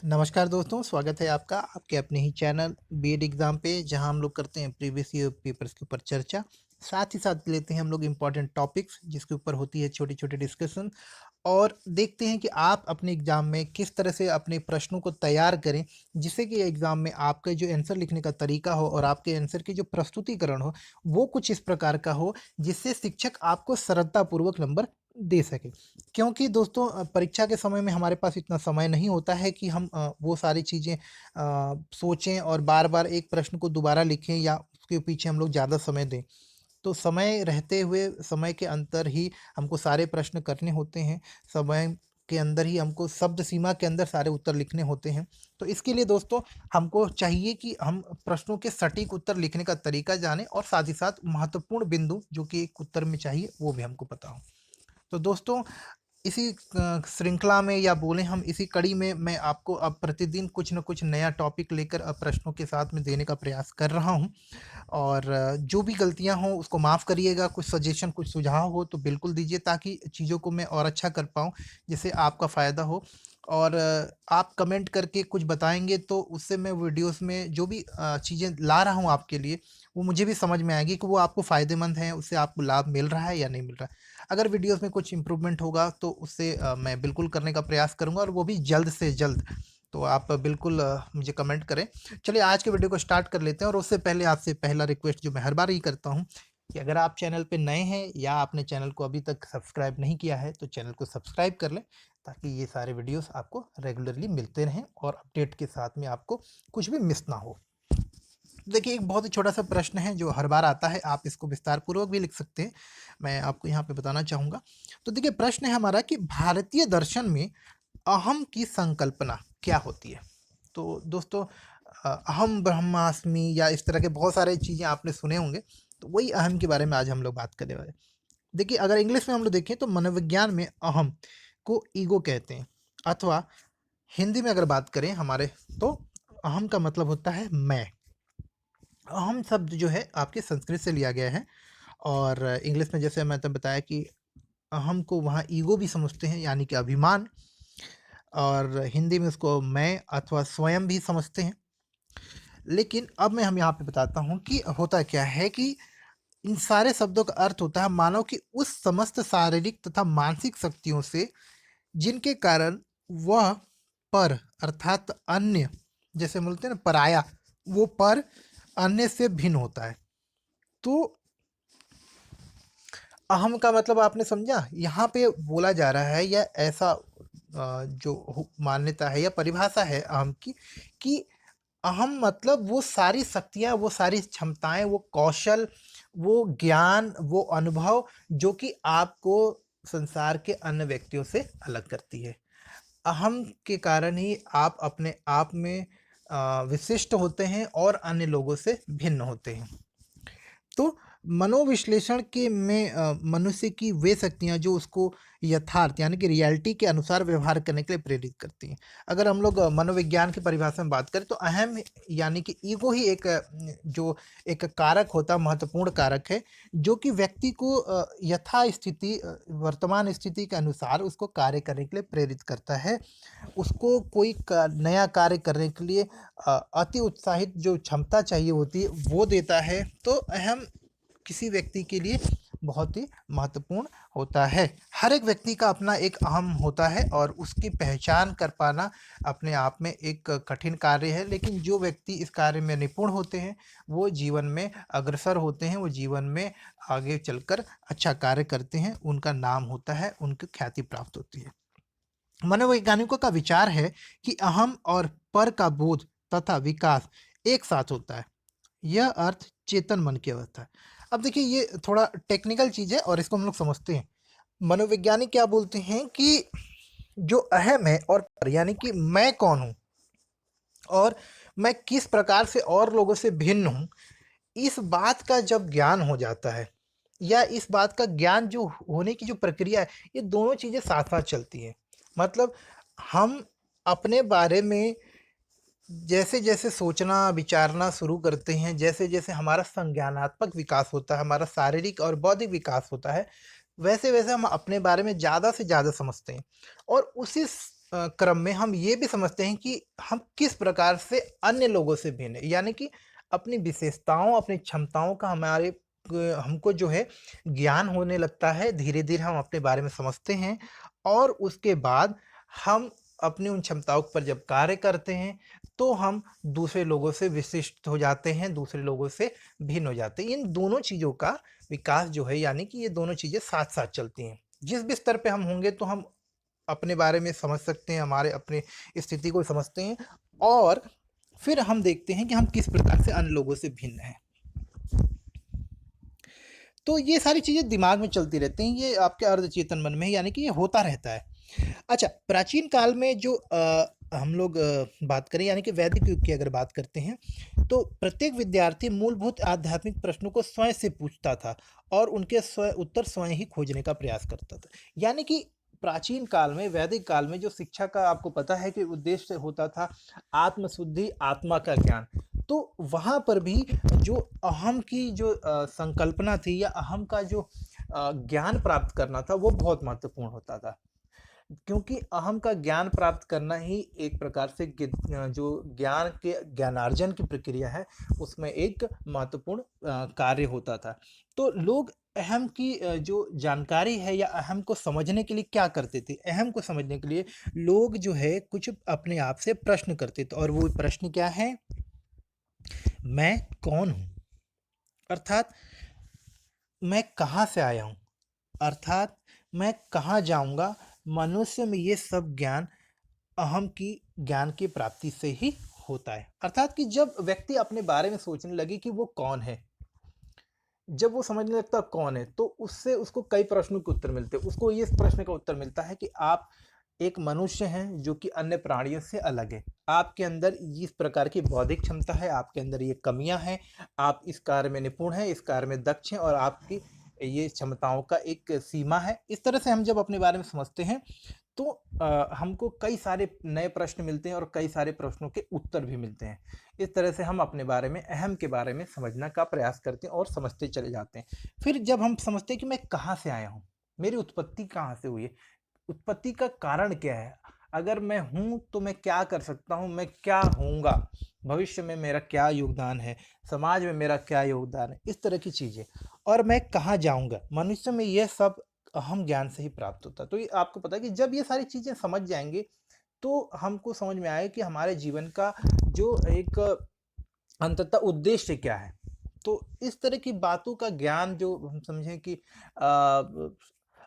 नमस्कार दोस्तों, स्वागत है आपका आपके अपने ही चैनल बीएड एग्ज़ाम पे, जहां हम लोग करते हैं प्रीवियस ईयर पेपर्स के ऊपर चर्चा। साथ ही साथ लेते हैं हम लोग इम्पोर्टेंट टॉपिक्स जिसके ऊपर होती है छोटी-छोटी डिस्कशन और देखते हैं कि आप अपने एग्ज़ाम में किस तरह से अपने प्रश्नों को तैयार करें, जिससे कि एग्ज़ाम में आपका जो आंसर लिखने का तरीका हो और आपके आंसर की जो प्रस्तुतिकरण हो, वो कुछ इस प्रकार का हो, जिससे शिक्षक आपको सरलतापूर्वक नंबर दे सके। क्योंकि दोस्तों परीक्षा के समय में हमारे पास इतना समय नहीं होता है कि हम वो सारी चीज़ें सोचें और बार-बार एक प्रश्न को दोबारा लिखें या उसके पीछे हम लोग ज़्यादा समय दें। तो समय रहते हुए समय के अंदर ही हमको सारे प्रश्न करने होते हैं। समय के अंदर ही हमको शब्द सीमा के अंदर सारे उत्तर लिखने होते हैं। तो इसके लिए दोस्तों हमको चाहिए कि हम प्रश्नों के सटीक उत्तर लिखने का तरीका जानें और साथ ही साथ महत्वपूर्ण बिंदु जो कि एक उत्तर में चाहिए, वो भी हमको पता हो। तो दोस्तों इसी श्रृंखला में या बोलें हम इसी कड़ी में मैं आपको अब प्रतिदिन कुछ न कुछ नया टॉपिक लेकर प्रश्नों के साथ में देने का प्रयास कर रहा हूँ और जो भी गलतियाँ हों उसको माफ़ करिएगा, कुछ सजेशन, कुछ सुझाव हो तो बिल्कुल दीजिए ताकि चीज़ों को मैं और अच्छा कर पाऊँ, जिससे आपका फ़ायदा हो। और आप कमेंट करके कुछ बताएँगे तो उससे मैं वीडियोज़ में जो भी चीज़ें ला रहा हूँ आपके लिए, वो मुझे भी समझ में आएगी कि वो आपको फ़ायदेमंद हैं, उससे आपको लाभ मिल रहा है या नहीं मिल रहा है। अगर वीडियोज़ में कुछ इम्प्रूवमेंट होगा तो उससे मैं बिल्कुल करने का प्रयास करूँगा और वो भी जल्द से जल्द। तो आप बिल्कुल मुझे कमेंट करें। चलिए आज के वीडियो को स्टार्ट कर लेते हैं और उससे पहले आपसे पहला रिक्वेस्ट जो मैं हर बार ही करता हूँ कि अगर आप चैनल पे नए हैं या आपने चैनल को अभी तक सब्सक्राइब नहीं किया है तो चैनल को सब्सक्राइब कर लें ताकि ये सारे वीडियोस आपको रेगुलरली मिलते रहें और अपडेट के साथ में आपको कुछ भी मिस ना हो। देखिए एक बहुत ही छोटा-सा प्रश्न है जो हर बार आता है, आप इसको विस्तार पूर्वक भी लिख सकते हैं। मैं आपको यहाँ पे बताना चाहूँगा। तो देखिए प्रश्न है हमारा कि भारतीय दर्शन में अहम की संकल्पना क्या होती है? तो दोस्तों अहम ब्रह्मास्मि या इस तरह के बहुत सारे चीज़ें आपने सुने होंगे, तो वही अहम के बारे में आज हम लोग बात करने वाले हैं। देखिए अगर इंग्लिश में हम लोग देखें तो मनोविज्ञान में अहम को ईगो कहते हैं अथवा हिंदी में अगर बात करें हमारे तो अहम का मतलब होता है मैं। अहम शब्द जो है आपके संस्कृत से लिया गया है और इंग्लिश में जैसे मैं तब बताया कि अहम को वहाँ ईगो भी समझते हैं यानी कि अभिमान और हिंदी में उसको मैं अथवा स्वयं भी समझते हैं। लेकिन अब मैं हम यहाँ पे बताता हूँ कि होता क्या है कि इन सारे शब्दों का अर्थ होता है मानव की उस समस्त शारीरिक तथा मानसिक शक्तियों से जिनके कारण वह पर अर्थात अन्य जैसे बोलते हैं ना पराया, वो पर अन्य से भिन्न होता है। तो अहम का मतलब आपने समझा? यहाँ पे बोला जा रहा है या ऐसा जो मान्यता है या परिभाषा है अहम की कि अहम मतलब वो सारी शक्तियाँ, वो सारी क्षमताएँ, वो कौशल, वो ज्ञान, वो अनुभव जो कि आपको संसार के अन्य व्यक्तियों से अलग करती है। अहम के कारण ही आप अपने आप में विशिष्ट होते हैं और अन्य लोगों से भिन्न होते हैं। तो मनोविश्लेषण के में मनुष्य की वे शक्तियाँ जो उसको यथार्थ यानी कि रियलिटी के अनुसार व्यवहार करने के लिए प्रेरित करती हैं। अगर हम लोग मनोविज्ञान की परिभाषा में बात करें तो अहम यानी कि ईगो ही एक जो एक कारक होता है, महत्वपूर्ण कारक है, जो कि व्यक्ति को यथास्थिति वर्तमान स्थिति के अनुसार उसको कार्य करने के लिए प्रेरित करता है। उसको कोई नया कार्य करने के लिए अति उत्साहित जो क्षमता चाहिए होती है वो देता है। तो अहम किसी व्यक्ति के लिए बहुत ही महत्वपूर्ण होता है। हर एक व्यक्ति का अपना एक अहम होता है और उसकी पहचान कर पाना अपने आप में एक कठिन कार्य है, लेकिन जो व्यक्ति इस कार्य में निपुण होते हैं वो जीवन में अग्रसर होते हैं, वो जीवन में आगे चलकर अच्छा कार्य करते हैं, उनका नाम होता है, उनको ख्याति प्राप्त होती है। मनोवैज्ञानिकों का विचार है कि अहम और पर का बोध तथा विकास एक साथ होता है। यह अर्थ चेतन मन की अवस्था है। अब देखिए ये थोड़ा टेक्निकल चीज़ है और इसको हम लोग समझते हैं। मनोवैज्ञानिक क्या बोलते हैं कि जो अहम है और पर यानी कि मैं कौन हूँ और मैं किस प्रकार से और लोगों से भिन्न हूँ, इस बात का जब ज्ञान हो जाता है या इस बात का ज्ञान जो होने की जो प्रक्रिया है, ये दोनों चीज़ें साथ-साथ चलती हैं। मतलब हम अपने बारे में जैसे-जैसे सोचना, विचारना शुरू करते हैं, जैसे-जैसे हमारा संज्ञानात्मक विकास होता है, हमारा शारीरिक और बौद्धिक विकास होता है, वैसे-वैसे हम अपने बारे में ज़्यादा से ज़्यादा समझते हैं और उसी क्रम में हम ये भी समझते हैं कि हम किस प्रकार से अन्य लोगों से भिन्न हैं। यानी कि अपनी विशेषताओं, अपनी क्षमताओं का हमको जो है ज्ञान होने लगता है। धीरे-धीरे हम अपने बारे में समझते हैं और उसके बाद हम अपनी उन क्षमताओं पर जब कार्य करते हैं, तो हम दूसरे लोगों से विशिष्ट हो जाते हैं, दूसरे लोगों से भिन्न हो जाते हैं। इन दोनों चीज़ों का विकास जो है, यानी कि ये दोनों चीज़ें साथ-साथ चलती हैं। जिस भी स्तर पे हम होंगे, तो हम अपने बारे में समझ सकते हैं, हमारे अपने स्थिति को समझते हैं और फिर हम देखते हैं कि हम किस प्रकार से अन्य लोगों से भिन्न हैं। तो ये सारी चीज़ें दिमाग में चलती रहती हैं, ये आपके अर्धचेतन मन में है, यानी कि ये होता रहता है। अच्छा, प्राचीन काल में जो हम लोग बात करें, यानी कि वैदिक युग की अगर बात करते हैं, तो प्रत्येक विद्यार्थी मूलभूत आध्यात्मिक प्रश्नों को स्वयं से पूछता था और उनके उत्तर स्वयं ही खोजने का प्रयास करता था। यानी कि प्राचीन काल में, वैदिक काल में जो शिक्षा का आपको पता है कि उद्देश्य होता था आत्मशुद्धि, आत्मा का ज्ञान। तो वहाँ पर भी जो अहम की जो संकल्पना थी या अहम का जो ज्ञान प्राप्त करना था, वो बहुत महत्वपूर्ण होता था। क्योंकि अहम का ज्ञान प्राप्त करना ही एक प्रकार से जो ज्ञान के ज्ञानार्जन की प्रक्रिया है, उसमें एक महत्वपूर्ण कार्य होता था। तो लोग अहम की जो जानकारी है या अहम को समझने के लिए क्या करते थे? अहम को समझने के लिए लोग जो है कुछ अपने आप से प्रश्न करते थे और वो प्रश्न क्या है? मैं कौन हूँ? अर्थात मैं कहाँ से आया हूँ? अर्थात मैं कहाँ जाऊँगा? मनुष्य में ये सब ज्ञान अहम की ज्ञान की प्राप्ति से ही होता है। अर्थात कि जब व्यक्ति अपने बारे में सोचने लगे कि वो कौन है, जब वो समझने लगता है कौन है, तो उससे उसको कई प्रश्नों के उत्तर मिलते हैं। उसको ये प्रश्न का उत्तर मिलता है कि आप एक मनुष्य हैं जो कि अन्य प्राणियों से अलग है। आपके अंदर इस प्रकार की बौद्धिक क्षमता है, आपके अंदर ये कमियां हैं, आप इस कार्य में निपुण हैं, इस कार्य में दक्ष हैं और आपकी ये क्षमताओं का एक सीमा है। इस तरह से हम जब अपने बारे में समझते हैं, तो हमको कई सारे नए प्रश्न मिलते हैं और कई सारे प्रश्नों के उत्तर भी मिलते हैं। इस तरह से हम अपने बारे में, अहम के बारे में समझना का प्रयास करते हैं और समझते चले जाते हैं। फिर जब हम समझते हैं कि मैं कहाँ से आया हूँ, मेरी उत्पत्ति कहाँ से हुई है, उत्पत्ति का कारण क्या है, अगर मैं हूँ तो मैं क्या कर सकता हूँ, मैं क्या होऊंगा, भविष्य में मेरा क्या योगदान है, समाज में मेरा क्या योगदान है, इस तरह की चीज़ें, और मैं कहाँ जाऊंगा, मनुष्य में यह सब अहम ज्ञान से ही प्राप्त होता है। तो ये आपको पता है कि जब ये सारी चीज़ें समझ जाएंगे, तो हमको समझ में आए कि हमारे जीवन का जो एक अंततः उद्देश्य क्या है। तो इस तरह की बातों का ज्ञान जो हम समझें कि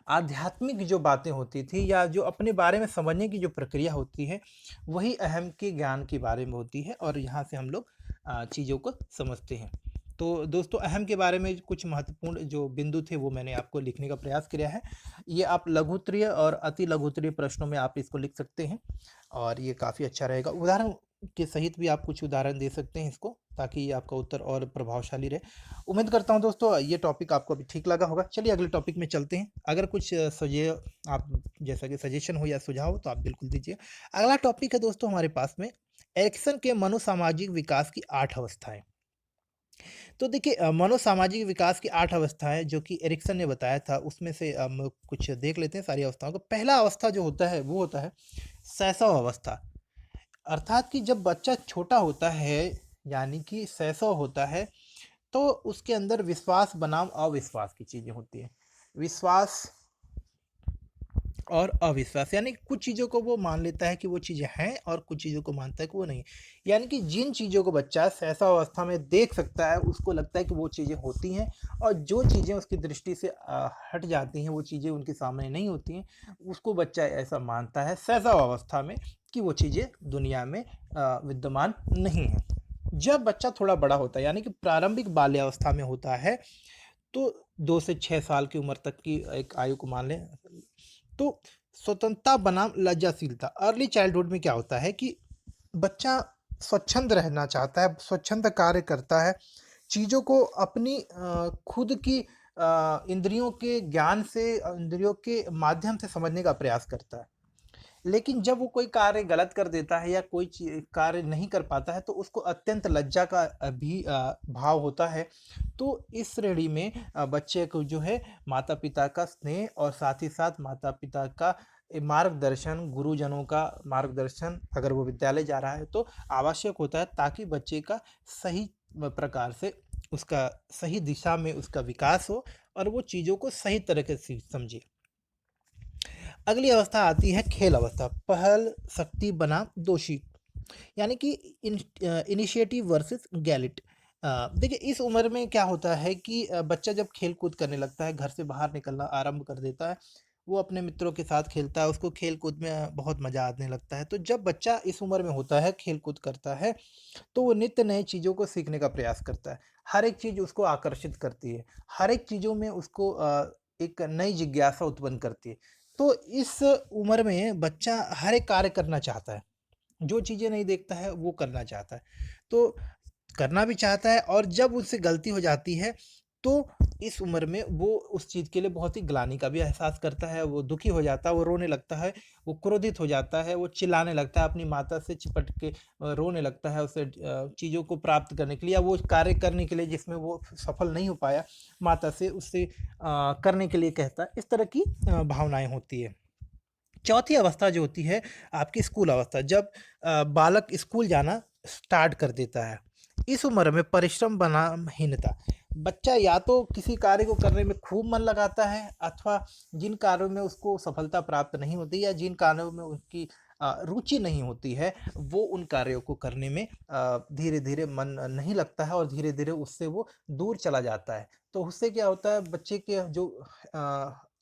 आध्यात्मिक जो बातें होती थी या जो अपने बारे में समझने की जो प्रक्रिया होती है, वही अहम के ज्ञान के बारे में होती है और यहाँ से हम लोग चीज़ों को समझते हैं। तो दोस्तों, अहम के बारे में कुछ महत्वपूर्ण जो बिंदु थे वो मैंने आपको लिखने का प्रयास किया है। ये आप लघुत्तरीय और अति लघुत्तरीय प्रश्नों में आप इसको लिख सकते हैं और ये काफ़ी अच्छा रहेगा। उदाहरण के सहित भी आप कुछ उदाहरण दे सकते हैं इसको, ताकि ये आपका उत्तर और प्रभावशाली रहे। उम्मीद करता हूँ दोस्तों ये टॉपिक आपको अभी ठीक लगा होगा। चलिए अगले टॉपिक में चलते हैं। अगर कुछ आप जैसा कि सजेशन हो या सुझाव हो तो आप बिल्कुल दीजिए। अगला टॉपिक है दोस्तों हमारे पास में, एरिक्सन के मनोसामाजिक विकास की 8 अवस्थाएं। तो देखिए मनोसामाजिक विकास की 8 अवस्थाएं जो कि एरिक्सन ने बताया था, उसमें से हम कुछ देख लेते हैं सारी अवस्थाओं को। पहला अवस्था जो होता है वो होता है शैशव अवस्था। अर्थात कि जब बच्चा छोटा होता है, यानी कि शैशव होता है, तो उसके अंदर विश्वास बनाम अविश्वास की चीज़ें होती हैं। विश्वास और अविश्वास, यानी कुछ चीज़ों को वो मान लेता है कि वो चीज़ें हैं और कुछ चीज़ों को मानता है कि वो नहीं। यानी कि जिन चीज़ों को बच्चा सहसा अवस्था में देख सकता है, उसको लगता है कि वो चीज़ें होती हैं, और जो चीज़ें उसकी दृष्टि से हट जाती हैं, वो चीज़ें उनके सामने नहीं होती हैं, उसको बच्चा ऐसा मानता है सहसा अवस्था में कि वो चीज़ें दुनिया में विद्यमान नहीं हैं। जब बच्चा थोड़ा बड़ा होता है, यानी कि प्रारंभिक बाल्यावस्था में होता है, तो 2 से 6 साल की उम्र तक की एक आयु को मान लें, तो स्वतंत्रता बनाम लज्जाशीलता। अर्ली चाइल्डहुड में क्या होता है कि बच्चा स्वच्छंद रहना चाहता है, स्वच्छंद कार्य करता है, चीज़ों को अपनी खुद की इंद्रियों के ज्ञान से, इंद्रियों के माध्यम से समझने का प्रयास करता है। लेकिन जब वो कोई कार्य गलत कर देता है या कोई कार्य नहीं कर पाता है, तो उसको अत्यंत लज्जा का भी भाव होता है। तो इस श्रेणी में बच्चे को जो है माता पिता का स्नेह और साथ ही साथ माता पिता का मार्गदर्शन, गुरुजनों का मार्गदर्शन अगर वो विद्यालय जा रहा है तो आवश्यक होता है, ताकि बच्चे का सही प्रकार से उसका सही दिशा में उसका विकास हो और वो चीज़ों को सही तरीके से समझे। अगली अवस्था आती है खेल अवस्था, पहल शक्ति बनाम दोषी, यानी कि इनिशिएटिव वर्सेस गैलिट। देखिए इस उम्र में क्या होता है कि बच्चा जब खेल कूद करने लगता है, घर से बाहर निकलना आरंभ कर देता है, वो अपने मित्रों के साथ खेलता है, उसको खेल कूद में बहुत मज़ा आने लगता है। तो जब बच्चा इस उम्र में होता है, खेल कूद करता है, तो वो नित्य नए चीज़ों को सीखने का प्रयास करता है। हर एक चीज़ उसको आकर्षित करती है, हर एक चीज़ों में उसको एक नई जिज्ञासा उत्पन्न करती है। तो इस उम्र में बच्चा हर एक कार्य करना चाहता है, जो चीज़ें नहीं देखता है वो करना चाहता है। तो करना भी चाहता है, और जब उससे गलती हो जाती है तो इस उम्र में वो उस चीज़ के लिए बहुत ही ग्लानि का भी एहसास करता है, वो दुखी हो जाता है, वो रोने लगता है, वो क्रोधित हो जाता है, वो चिल्लाने लगता है, अपनी माता से चिपट के रोने लगता है, उसे चीज़ों को प्राप्त करने के लिए या वो कार्य करने के लिए जिसमें वो सफल नहीं हो पाया, माता से उससे करने के लिए कहता है। इस तरह की भावनाएँ होती है। चौथी अवस्था जो होती है आपकी स्कूल अवस्था, जब बालक स्कूल जाना स्टार्ट कर देता है। इस उम्र में परिश्रम बनाम हीनता, बच्चा या तो किसी कार्य को करने में खूब मन लगाता है, अथवा जिन कार्यों में उसको सफलता प्राप्त नहीं होती या जिन कार्यों में उसकी रुचि नहीं होती है, वो उन कार्यों को करने में धीरे धीरे मन नहीं लगता है और धीरे धीरे उससे वो दूर चला जाता है। तो उससे क्या होता है, बच्चे के जो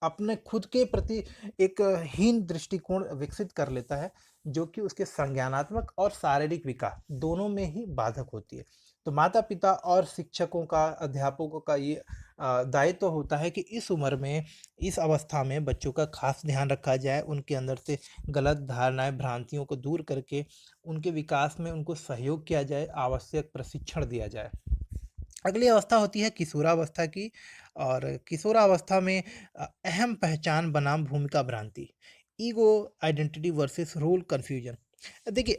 अपने खुद के प्रति एक हीन दृष्टिकोण विकसित कर लेता है, जो कि उसके संज्ञानात्मक और शारीरिक विकास दोनों में ही बाधक होती है। तो माता-पिता और शिक्षकों का, अध्यापकों का ये दायित्व होता है कि इस उम्र में, इस अवस्था में बच्चों का खास ध्यान रखा जाए, उनके अंदर से गलत धारणाएँ, भ्रांतियों को दूर करके उनके विकास में उनको सहयोग किया जाए, आवश्यक प्रशिक्षण दिया जाए। अगली अवस्था होती है किशोरावस्था की, और किशोरावस्था में अहम पहचान बनाम भूमिका भ्रांति, ego identity versus role confusion. देखिए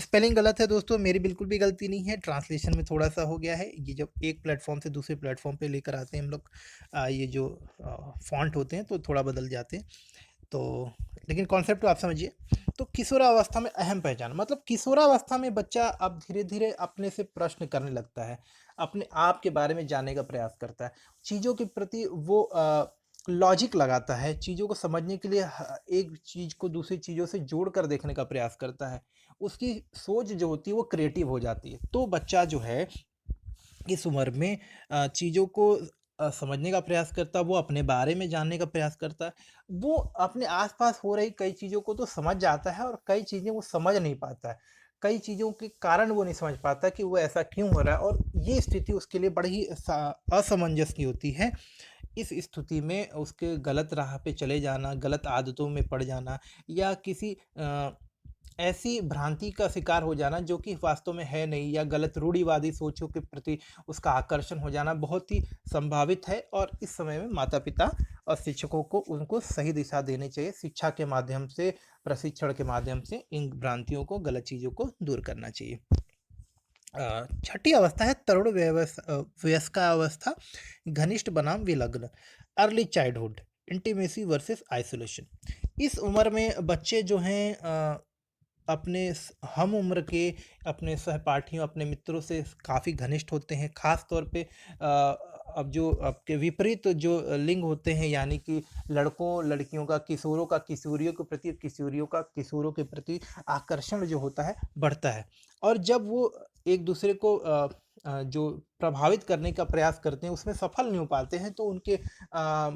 स्पेलिंग गलत है दोस्तों, मेरी बिल्कुल भी गलती नहीं है, ट्रांसलेशन में थोड़ा सा हो गया है। ये जब एक प्लेटफॉर्म से दूसरे प्लेटफॉर्म पे लेकर आते हैं हम लोग, ये जो फॉन्ट होते हैं तो थोड़ा बदल जाते हैं। तो लेकिन कॉन्सेप्ट तो आप समझिए। तो किशोरावस्था में अहम पहचान, मतलब किशोरावस्था में बच्चा अब धीरे-धीरे अपने से प्रश्न करने लगता है, अपने आप के बारे में जानने का प्रयास करता है। चीज़ों के प्रति वो लॉजिक लगाता है, चीज़ों को समझने के लिए एक चीज़ को दूसरी चीज़ों से जोड़कर देखने का प्रयास करता है। उसकी सोच जो होती है वो क्रिएटिव हो जाती है। तो बच्चा जो है इस उम्र में चीज़ों को समझने का प्रयास करता है, वो अपने बारे में जानने का प्रयास करता है। वो अपने आस-पास हो रही कई चीज़ों को तो समझ जाता है, और कई चीज़ें वो समझ नहीं पाता है। कई चीज़ों के कारण वो नहीं समझ पाता कि वो ऐसा क्यों हो रहा है, और ये स्थिति उसके लिए बड़ी ही असमंजस की होती है। इस स्थिति में उसके गलत राह पे चले जाना, गलत आदतों में पड़ जाना, या किसी ऐसी भ्रांति का शिकार हो जाना जो कि वास्तव में है नहीं, या गलत रूढ़िवादी सोचों के प्रति उसका आकर्षण हो जाना बहुत ही संभावित है। और इस समय में माता-पिता और शिक्षकों को उनको सही दिशा देनी चाहिए। शिक्षा के माध्यम से, प्रशिक्षण के माध्यम से इन भ्रांतियों को, गलत चीज़ों को दूर करना चाहिए। छठी अवस्था है तरुण वयस्कावस्था, घनिष्ठ बनाम विलग्न, early childhood, intimacy versus isolation. इस उम्र में बच्चे जो हैं अपने हम उम्र के, अपने सहपाठियों, अपने मित्रों से काफ़ी घनिष्ठ होते हैं। ख़ास तौर पे अब जो आपके विपरीत जो लिंग होते हैं, यानी कि लड़कों लड़कियों का, किशोरों का किशोरियों के प्रति, किशोरियों का किशोरों के प्रति आकर्षण जो होता है बढ़ता है। और जब वो एक दूसरे को जो प्रभावित करने का प्रयास करते हैं उसमें सफल नहीं हो पाते हैं, तो उनके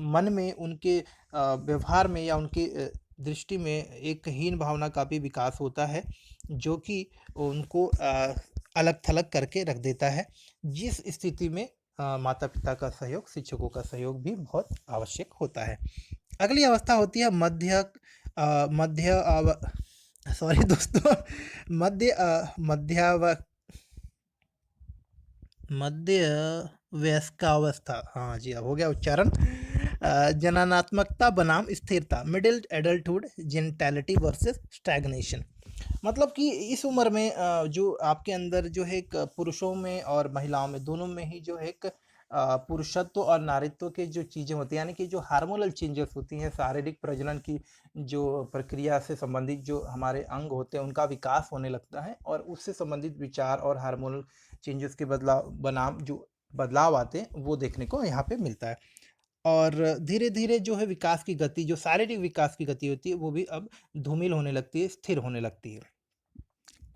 मन में, उनके व्यवहार में, या उनके दृष्टि में एक हीन भावना का भी विकास होता है, जो कि उनको अलग-थलग करके रख देता है। जिस स्थिति में माता-पिता का सहयोग, शिक्षकों का सहयोग भी बहुत आवश्यक होता है। अगली अवस्था होती है मध्य सॉरी दोस्तों, मध्याव मध्य वयस्कावस्था, हाँ जी, अब हो गया उच्चारण। जननात्मकता बनाम स्थिरता, मिडिल एडल्टहुड, जेनिटैलिटी वर्सेस स्टैग्नेशन। मतलब कि इस उम्र में जो आपके अंदर जो है एक पुरुषों में और महिलाओं में, दोनों में ही जो है एक पुरुषत्व और नारीत्व के जो चीज़ें होती हैं, यानी कि जो हार्मोनल चेंजेस होती हैं, शारीरिक प्रजनन की जो प्रक्रिया से संबंधित जो हमारे अंग होते हैं, उनका विकास होने लगता है और उससे संबंधित विचार और हार्मोनल चेंजेस के बदलाव आते हैं, वो देखने को यहाँ पे मिलता है। और धीरे-धीरे जो है विकास की गति, जो शारीरिक विकास की गति होती है, वो भी अब धूमिल होने लगती है, स्थिर होने लगती है।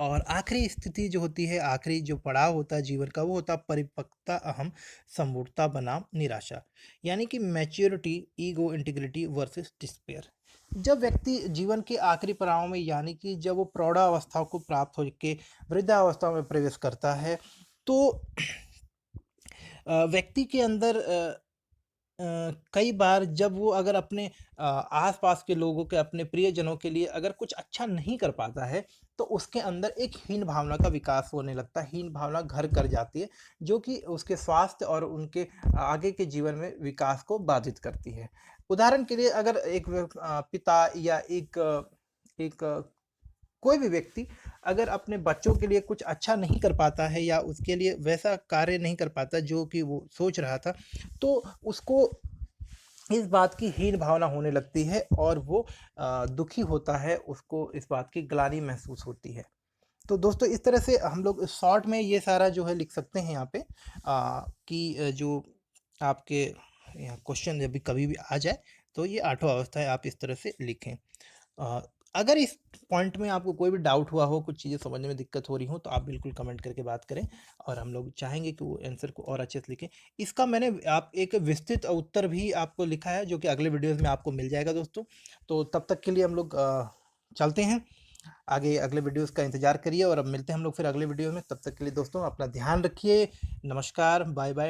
और आखिरी स्थिति जो होती है, आखिरी जो पड़ाव होता है जीवन का, वो होता है परिपक्वता, अहम, संपूर्णता बनाम निराशा। यानी कि maturity, ego, integrity versus despair. जब व्यक्ति जीवन के आखिरी पड़ाव में, यानी कि जब वो प्रौढ़ावस्था को प्राप्त होके वृद्धावस्था में प्रवेश करता है, तो व्यक्ति के अंदर कई बार जब वो अगर अपने आस-पास के लोगों के, अपने प्रियजनों के लिए अगर कुछ अच्छा नहीं कर पाता है, तो उसके अंदर एक हीन भावना का विकास होने लगता है, हीन भावना घर कर जाती है, जो कि उसके स्वास्थ्य और उनके आगे के जीवन में विकास को बाधित करती है। उदाहरण के लिए अगर पिता या एक कोई भी व्यक्ति अगर अपने बच्चों के लिए कुछ अच्छा नहीं कर पाता है या उसके लिए वैसा कार्य नहीं कर पाता जो कि वो सोच रहा था, तो उसको इस बात की हीन भावना होने लगती है और वो दुखी होता है, उसको इस बात की ग्लानि महसूस होती है। तो दोस्तों इस तरह से हम लोग शॉर्ट में ये सारा जो है लिख सकते हैं यहाँ पे कि जो आपके यहाँ क्वेश्चन जब भी कभी भी आ जाए, तो ये आठों अवस्थाएँ आप इस तरह से लिखें। अ, अगर इस पॉइंट में आपको कोई भी डाउट हुआ हो, कुछ चीज़ें समझने में दिक्कत हो रही हो, तो आप बिल्कुल कमेंट करके बात करें और हम लोग चाहेंगे कि वो आंसर को और अच्छे से लिखें। इसका मैंने आप एक विस्तृत उत्तर भी आपको लिखा है, जो कि अगले वीडियोज़ में आपको मिल जाएगा दोस्तों। तो तब तक के लिए हम लोग चलते हैं। आगे अगले वीडियोज़ का इंतज़ार करिए और अब मिलते हैं हम लोग फिर अगले वीडियो में। तब तक के लिए दोस्तों अपना ध्यान रखिए। नमस्कार, बाय-बाय।